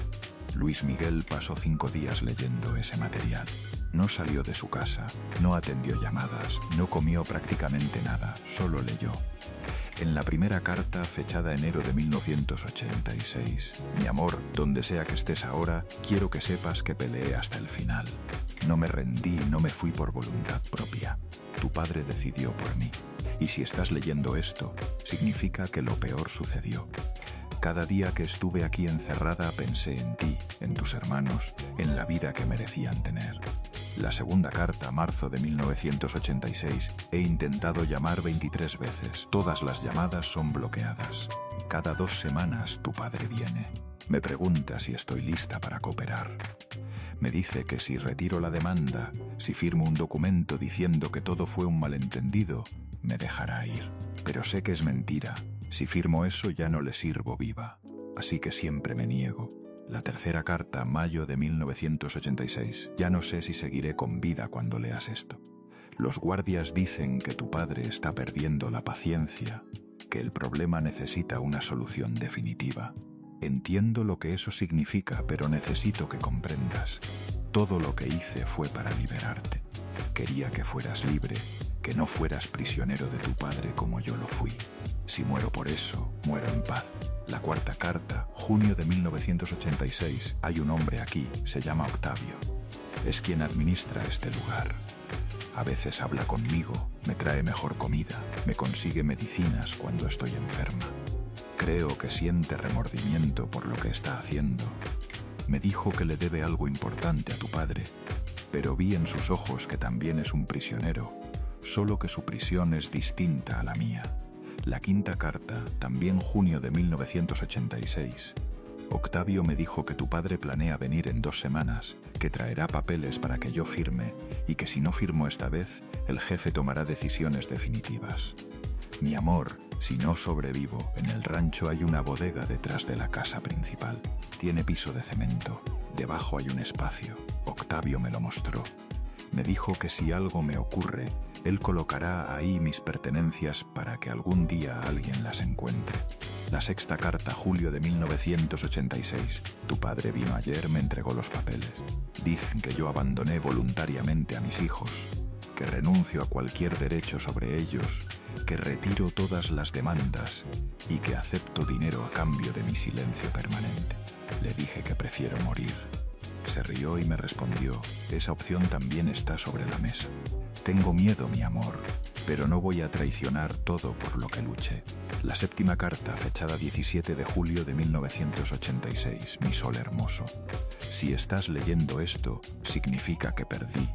S1: Luis Miguel pasó 5 días leyendo ese material. No salió de su casa, no atendió llamadas, no comió prácticamente nada, solo leyó. En la primera carta, fechada enero de 1986, mi amor, donde sea que estés ahora, quiero que sepas que peleé hasta el final. No me rendí, no me fui por voluntad propia. Tu padre decidió por mí. Y si estás leyendo esto, significa que lo peor sucedió. Cada día que estuve aquí encerrada pensé en ti, en tus hermanos, en la vida que merecían tener. La segunda carta, marzo de 1986, he intentado llamar 23 veces. Todas las llamadas son bloqueadas. Cada 2 semanas tu padre viene. Me pregunta si estoy lista para cooperar. Me dice que si retiro la demanda, si firmo un documento diciendo que todo fue un malentendido, me dejará ir. Pero sé que es mentira. Si firmo eso ya no le sirvo viva. Así que siempre me niego. La tercera carta, mayo de 1986. Ya no sé si seguiré con vida cuando leas esto. Los guardias dicen que tu padre está perdiendo la paciencia, que el problema necesita una solución definitiva. Entiendo lo que eso significa, pero necesito que comprendas. Todo lo que hice fue para liberarte. Quería que fueras libre, que no fueras prisionero de tu padre como yo lo fui. Si muero por eso, muero en paz. La cuarta carta, junio de 1986. Hay un hombre aquí, se llama Octavio. Es quien administra este lugar. A veces habla conmigo, me trae mejor comida, me consigue medicinas cuando estoy enferma. Creo que siente remordimiento por lo que está haciendo. Me dijo que le debe algo importante a tu padre, pero vi en sus ojos que también es un prisionero, solo que su prisión es distinta a la mía. La quinta carta, también junio de 1986. Octavio me dijo que tu padre planea venir en 2 semanas, que traerá papeles para que yo firme y que si no firmo esta vez, el jefe tomará decisiones definitivas. Mi amor, si no sobrevivo, en el rancho hay una bodega detrás de la casa principal. Tiene piso de cemento. Debajo hay un espacio. Octavio me lo mostró. Me dijo que si algo me ocurre, él colocará ahí mis pertenencias para que algún día alguien las encuentre. La sexta carta, julio de 1986. Tu padre vino ayer, me entregó los papeles. Dicen que yo abandoné voluntariamente a mis hijos, que renuncio a cualquier derecho sobre ellos, que retiro todas las demandas y que acepto dinero a cambio de mi silencio permanente. Le dije que prefiero morir. Se rió y me respondió: esa opción también está sobre la mesa. Tengo miedo, mi amor, pero no voy a traicionar todo por lo que luché. La séptima carta, fechada 17 de julio de 1986, mi sol hermoso. Si estás leyendo esto, significa que perdí,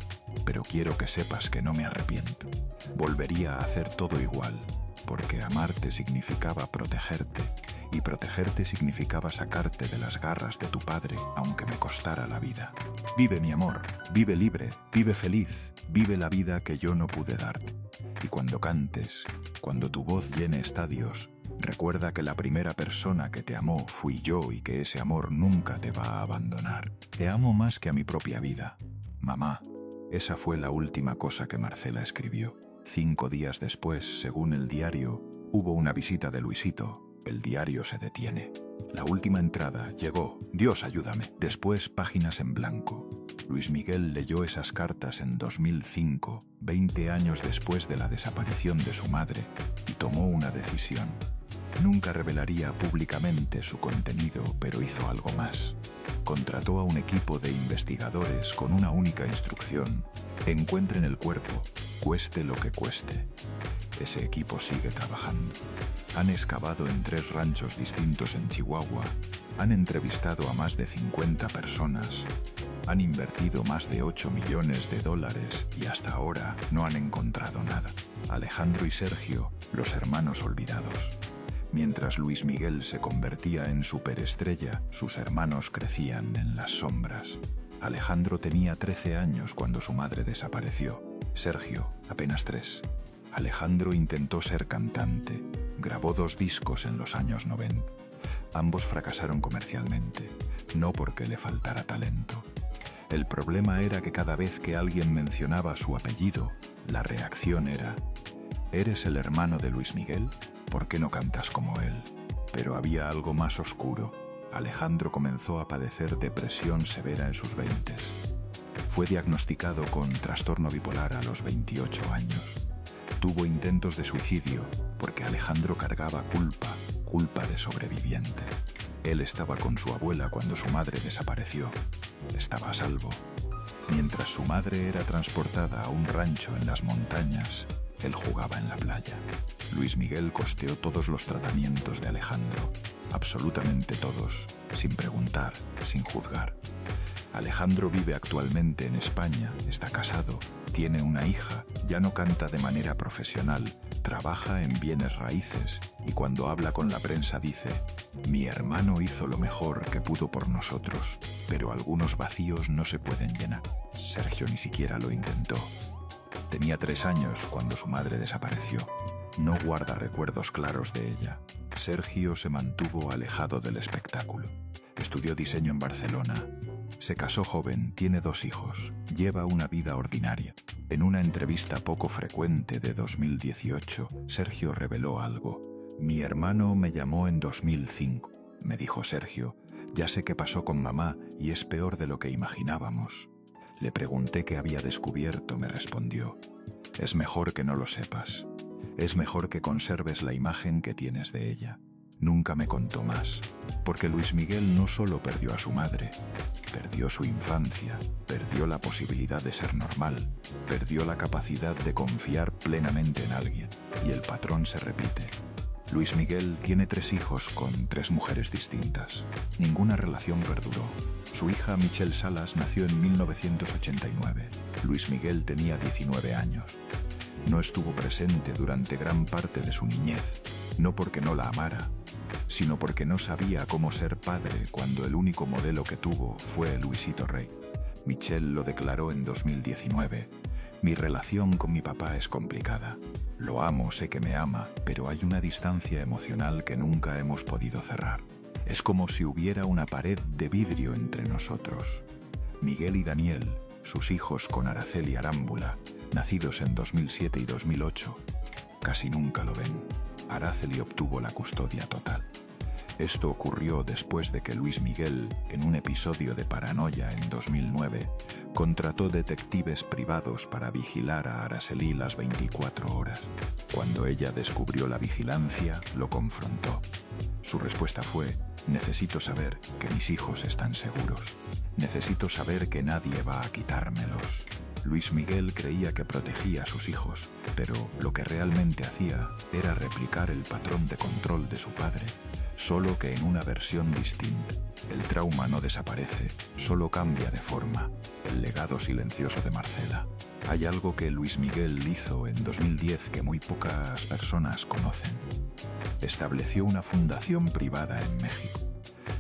S1: pero quiero que sepas que no me arrepiento. Volvería a hacer todo igual, porque amarte significaba protegerte, y protegerte significaba sacarte de las garras de tu padre, aunque me costara la vida. Vive, mi amor, vive libre, vive feliz, vive la vida que yo no pude darte. Y cuando cantes, cuando tu voz llene estadios, recuerda que la primera persona que te amó fui yo y que ese amor nunca te va a abandonar. Te amo más que a mi propia vida. Mamá, esa fue la última cosa que Marcela escribió. 5 días después, según el diario, hubo una visita de Luisito. El diario se detiene. La última entrada llegó. Dios ayúdame. Después páginas en blanco. Luis Miguel leyó esas cartas en 2005, 20 años después de la desaparición de su madre, y tomó una decisión. Nunca revelaría públicamente su contenido, pero hizo algo más. Contrató a un equipo de investigadores con una única instrucción: encuentren el cuerpo, cueste lo que cueste. Ese equipo sigue trabajando. Han excavado en 3 ranchos distintos en Chihuahua, han entrevistado a más de 50 personas, han invertido más de $8 millones y hasta ahora no han encontrado nada. Alejandro y Sergio, los hermanos olvidados. Mientras Luis Miguel se convertía en superestrella, sus hermanos crecían en las sombras. Alejandro tenía 13 años cuando su madre desapareció. Sergio, apenas 3. Alejandro intentó ser cantante. Grabó 2 discos en los años 90. Ambos fracasaron comercialmente, no porque le faltara talento. El problema era que cada vez que alguien mencionaba su apellido, la reacción era: ¿eres el hermano de Luis Miguel? ¿Por qué no cantas como él? Pero había algo más oscuro. Alejandro comenzó a padecer depresión severa en sus 20s. Fue diagnosticado con trastorno bipolar a los 28 años. Tuvo intentos de suicidio porque Alejandro cargaba culpa de sobreviviente. Él estaba con su abuela cuando su madre desapareció. Estaba a salvo. Mientras su madre era transportada a un rancho en las montañas, él jugaba en la playa. Luis Miguel costeó todos los tratamientos de Alejandro, absolutamente todos, sin preguntar, sin juzgar. Alejandro vive actualmente en España, está casado, tiene una hija, ya no canta de manera profesional, trabaja en bienes raíces y cuando habla con la prensa dice: mi hermano hizo lo mejor que pudo por nosotros, pero algunos vacíos no se pueden llenar. Sergio ni siquiera lo intentó. Tenía 3 años cuando su madre desapareció. No guarda recuerdos claros de ella. Sergio se mantuvo alejado del espectáculo. Estudió diseño en Barcelona. Se casó joven, tiene 2 hijos, lleva una vida ordinaria. En una entrevista poco frecuente de 2018, Sergio reveló algo. Mi hermano me llamó en 2005. Me dijo Sergio: ya sé qué pasó con mamá y es peor de lo que imaginábamos. Le pregunté qué había descubierto, me respondió: es mejor que no lo sepas. Es mejor que conserves la imagen que tienes de ella. Nunca me contó más, porque Luis Miguel no solo perdió a su madre, perdió su infancia, perdió la posibilidad de ser normal, perdió la capacidad de confiar plenamente en alguien, y el patrón se repite. Luis Miguel tiene 3 hijos con 3 mujeres distintas. Ninguna relación perduró. Su hija Michelle Salas nació en 1989. Luis Miguel tenía 19 años. No estuvo presente durante gran parte de su niñez, no porque no la amara, sino porque no sabía cómo ser padre cuando el único modelo que tuvo fue Luisito Rey. Michelle lo declaró en 2019. Mi relación con mi papá es complicada. Lo amo, sé que me ama, pero hay una distancia emocional que nunca hemos podido cerrar. Es como si hubiera una pared de vidrio entre nosotros. Miguel y Daniel, sus hijos con Araceli Arámbula, nacidos en 2007 y 2008, casi nunca lo ven. Araceli obtuvo la custodia total. Esto ocurrió después de que Luis Miguel, en un episodio de paranoia en 2009, contrató detectives privados para vigilar a Araceli las 24 horas. Cuando ella descubrió la vigilancia, lo confrontó. Su respuesta fue: necesito saber que mis hijos están seguros. Necesito saber que nadie va a quitármelos. Luis Miguel creía que protegía a sus hijos, pero lo que realmente hacía era replicar el patrón de control de su padre, solo que en una versión distinta. El trauma no desaparece, solo cambia de forma. El legado silencioso de Marcela. Hay algo que Luis Miguel hizo en 2010 que muy pocas personas conocen. Estableció una fundación privada en México.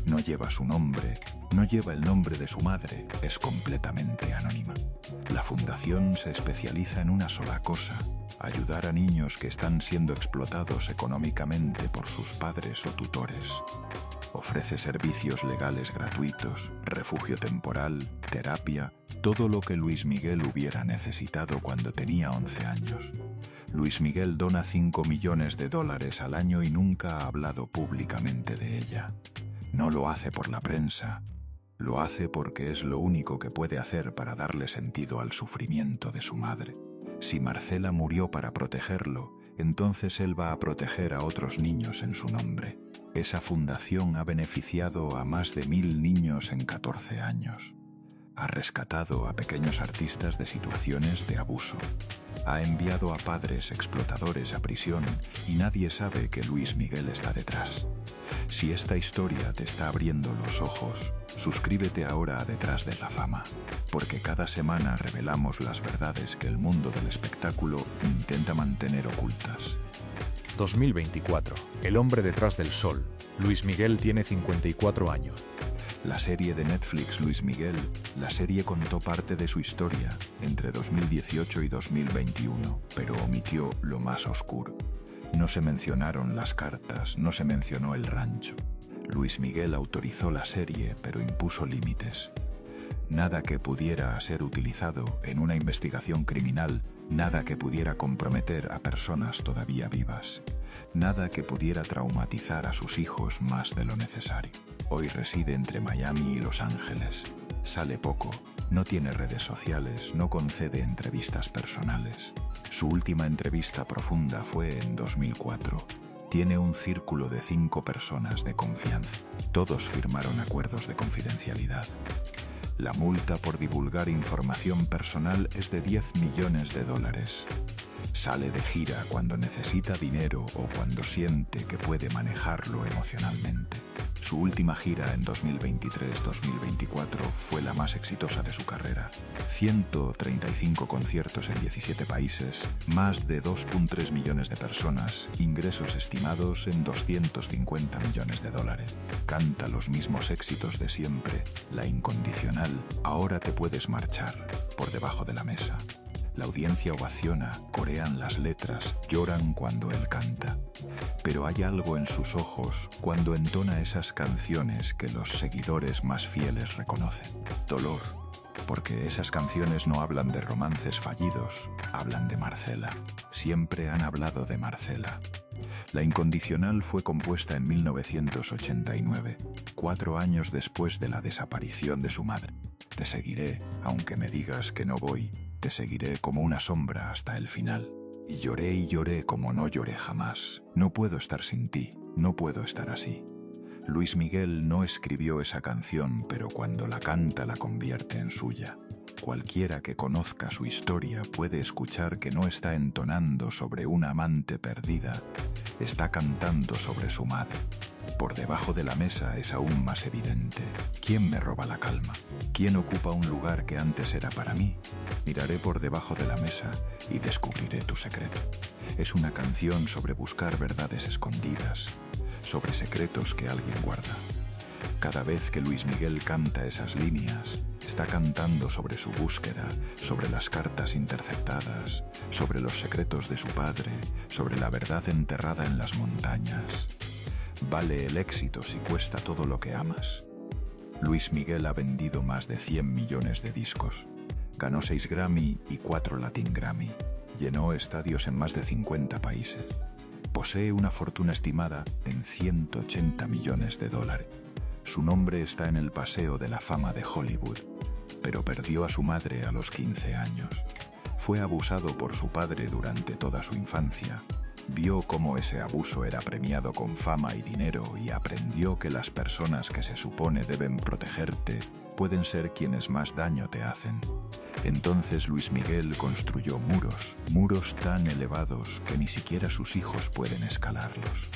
S1: No lleva su nombre, no lleva el nombre de su madre, es completamente anónima. La fundación se especializa en una sola cosa: ayudar a niños que están siendo explotados económicamente por sus padres o tutores. Ofrece servicios legales gratuitos, refugio temporal, terapia, todo lo que Luis Miguel hubiera necesitado cuando tenía 11 años. Luis Miguel dona 5 millones de dólares al año y nunca ha hablado públicamente de ella. No lo hace por la prensa, lo hace porque es lo único que puede hacer para darle sentido al sufrimiento de su madre. Si Marcela murió para protegerlo, entonces él va a proteger a otros niños en su nombre. Esa fundación ha beneficiado a más de 1000 niños en 14 años. Ha rescatado a pequeños artistas de situaciones de abuso. Ha enviado a padres explotadores a prisión y nadie sabe que Luis Miguel está detrás. Si esta historia te está abriendo los ojos, suscríbete ahora a Detrás de la Fama, porque cada semana revelamos las verdades que el mundo del espectáculo intenta mantener ocultas.
S2: 2024. El hombre detrás del sol. Luis Miguel tiene 54 años.
S1: La serie de Netflix Luis Miguel, la serie contó parte de su historia entre 2018 y 2021, pero omitió lo más oscuro. No se mencionaron las cartas, no se mencionó el rancho. Luis Miguel autorizó la serie, pero impuso límites. Nada que pudiera ser utilizado en una investigación criminal, nada que pudiera comprometer a personas todavía vivas, nada que pudiera traumatizar a sus hijos más de lo necesario. Hoy reside entre Miami y Los Ángeles. Sale poco, no tiene redes sociales, no concede entrevistas personales. Su última entrevista profunda fue en 2004. Tiene un círculo de 5 personas de confianza. Todos firmaron acuerdos de confidencialidad. La multa por divulgar información personal es de 10 millones de dólares. Sale de gira cuando necesita dinero o cuando siente que puede manejarlo emocionalmente. Su última gira en 2023-2024 fue la más exitosa de su carrera. 135 conciertos en 17 países, más de 2,3 millones de personas, ingresos estimados en 250 millones de dólares. Canta los mismos éxitos de siempre, La Incondicional, Ahora te puedes marchar, Por debajo de la mesa. La audiencia ovaciona, corean las letras, lloran cuando él canta. Pero hay algo en sus ojos cuando entona esas canciones que los seguidores más fieles reconocen. Dolor, porque esas canciones no hablan de romances fallidos, hablan de Marcela. Siempre han hablado de Marcela. La Incondicional fue compuesta en 1989, 4 años después de la desaparición de su madre. Te seguiré, aunque me digas que no voy. Te seguiré como una sombra hasta el final. Y lloré como no lloré jamás. No puedo estar sin ti, no puedo estar así. Luis Miguel no escribió esa canción, pero cuando la canta la convierte en suya. Cualquiera que conozca su historia puede escuchar que no está entonando sobre una amante perdida, está cantando sobre su madre. Por debajo de la mesa es aún más evidente. ¿Quién me roba la calma? ¿Quién ocupa un lugar que antes era para mí? Miraré por debajo de la mesa y descubriré tu secreto. Es una canción sobre buscar verdades escondidas, sobre secretos que alguien guarda. Cada vez que Luis Miguel canta esas líneas, está cantando sobre su búsqueda, sobre las cartas interceptadas, sobre los secretos de su padre, sobre la verdad enterrada en las montañas. ¿Vale el éxito si cuesta todo lo que amas? Luis Miguel ha vendido más de 100 millones de discos. Ganó 6 Grammy y 4 Latin Grammy. Llenó estadios en más de 50 países. Posee una fortuna estimada en 180 millones de dólares. Su nombre está en el Paseo de la Fama de Hollywood, pero perdió a su madre a los 15 años. Fue abusado por su padre durante toda su infancia. Vio cómo ese abuso era premiado con fama y dinero y aprendió que las personas que se supone deben protegerte pueden ser quienes más daño te hacen. Entonces Luis Miguel construyó muros tan elevados que ni siquiera sus hijos pueden escalarlos.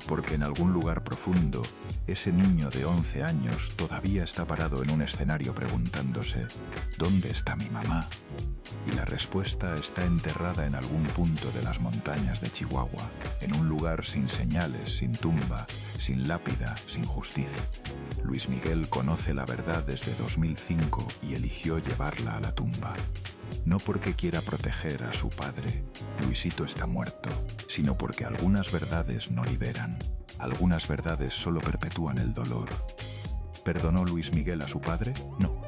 S1: Porque en algún lugar profundo, ese niño de 11 años todavía está parado en un escenario preguntándose, ¿dónde está mi mamá? Y la respuesta está enterrada en algún punto de las montañas de Chihuahua, en un lugar sin señales, sin tumba, sin lápida, sin justicia. Luis Miguel conoce la verdad desde 2005 y eligió llevarla a la tumba. No porque quiera proteger a su padre, Luisito está muerto, sino porque algunas verdades no liberan, algunas verdades solo perpetúan el dolor. ¿Perdonó Luis Miguel a su padre? No.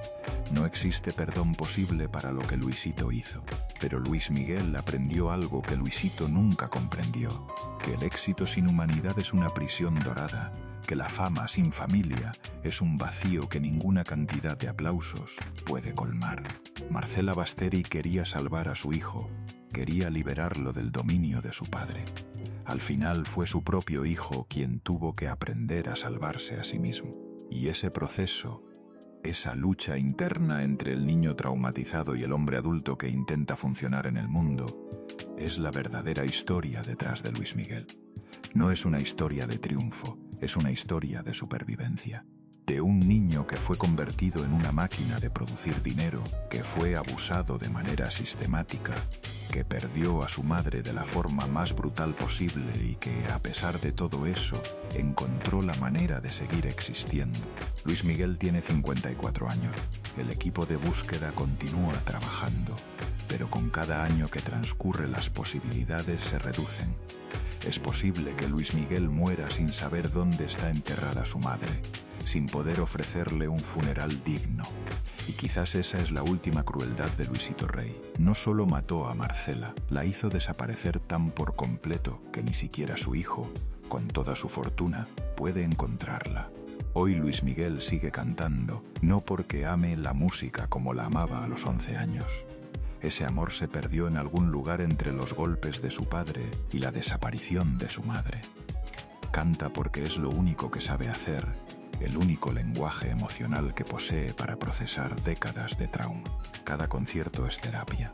S1: No existe perdón posible para lo que Luisito hizo. Pero Luis Miguel aprendió algo que Luisito nunca comprendió, que el éxito sin humanidad es una prisión dorada, que la fama sin familia es un vacío que ninguna cantidad de aplausos puede colmar. Marcela Basteri quería salvar a su hijo, quería liberarlo del dominio de su padre. Al final fue su propio hijo quien tuvo que aprender a salvarse a sí mismo. Y ese proceso, esa lucha interna entre el niño traumatizado y el hombre adulto que intenta funcionar en el mundo, es la verdadera historia detrás de Luis Miguel. No es una historia de triunfo, es una historia de supervivencia. De un niño que fue convertido en una máquina de producir dinero, que fue abusado de manera sistemática, que perdió a su madre de la forma más brutal posible y que, a pesar de todo eso, encontró la manera de seguir existiendo. Luis Miguel tiene 54 años. El equipo de búsqueda continúa trabajando, pero con cada año que transcurre las posibilidades se reducen. Es posible que Luis Miguel muera sin saber dónde está enterrada su madre, sin poder ofrecerle un funeral digno. Y quizás esa es la última crueldad de Luisito Rey. No solo mató a Marcela, la hizo desaparecer tan por completo que ni siquiera su hijo, con toda su fortuna, puede encontrarla. Hoy Luis Miguel sigue cantando, no porque ame la música como la amaba a los 11 años. Ese amor se perdió en algún lugar entre los golpes de su padre y la desaparición de su madre. Canta porque es lo único que sabe hacer, el único lenguaje emocional que posee para procesar décadas de trauma. Cada concierto es terapia.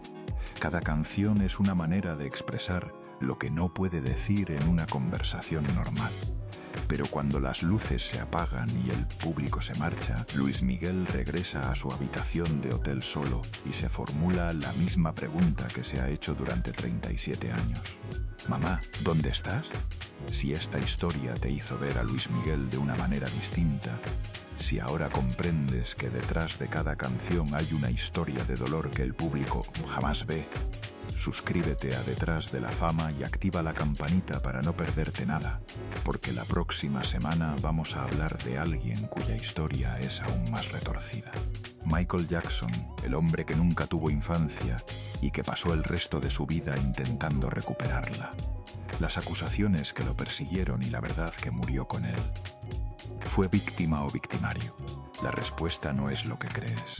S1: Cada canción es una manera de expresar lo que no puede decir en una conversación normal. Pero cuando las luces se apagan y el público se marcha, Luis Miguel regresa a su habitación de hotel solo y se formula la misma pregunta que se ha hecho durante 37 años. Mamá, ¿dónde estás? Si esta historia te hizo ver a Luis Miguel de una manera distinta, si ahora comprendes que detrás de cada canción hay una historia de dolor que el público jamás ve, suscríbete a Detrás de la Fama y activa la campanita para no perderte nada, porque la próxima semana vamos a hablar de alguien cuya historia es aún más retorcida. Michael Jackson, el hombre que nunca tuvo infancia y que pasó el resto de su vida intentando recuperarla. Las acusaciones que lo persiguieron y la verdad que murió con él. ¿Fue víctima o victimario? La respuesta no es lo que crees.